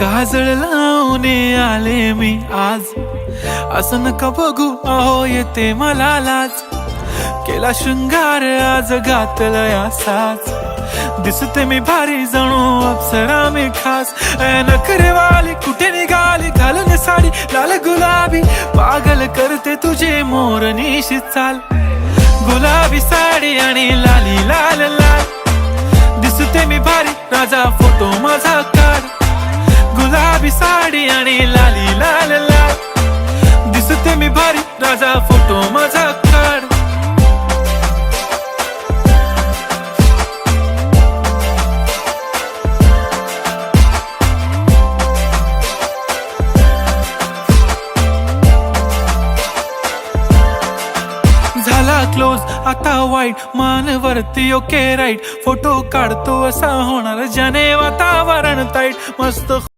काजळ लावून आले मी आज, असं नका बघू अहो येते मला लाज. केला शृंगार आज घातला साज, दिसते मी भारी जणू अप्सरा मी खास. नखरेवाली कुठे निघाली घालून साडी लाल गुलाबी, पागल करते तुझे मोरनीशी चाल. गुलाबी साडी आणि लाली लाल लाल, दिसते मी भारी राजा फोटो माझा काढ. गुलाबी साडी आणि लाली लाल लाल, दिसते मी भारी राजा फोटो माझा काढ. झाला क्लोज आता वाईट, मान वरती ओके राईट. फोटो काढतो असा होणार ज्याने वातावरण ताईट. मस्त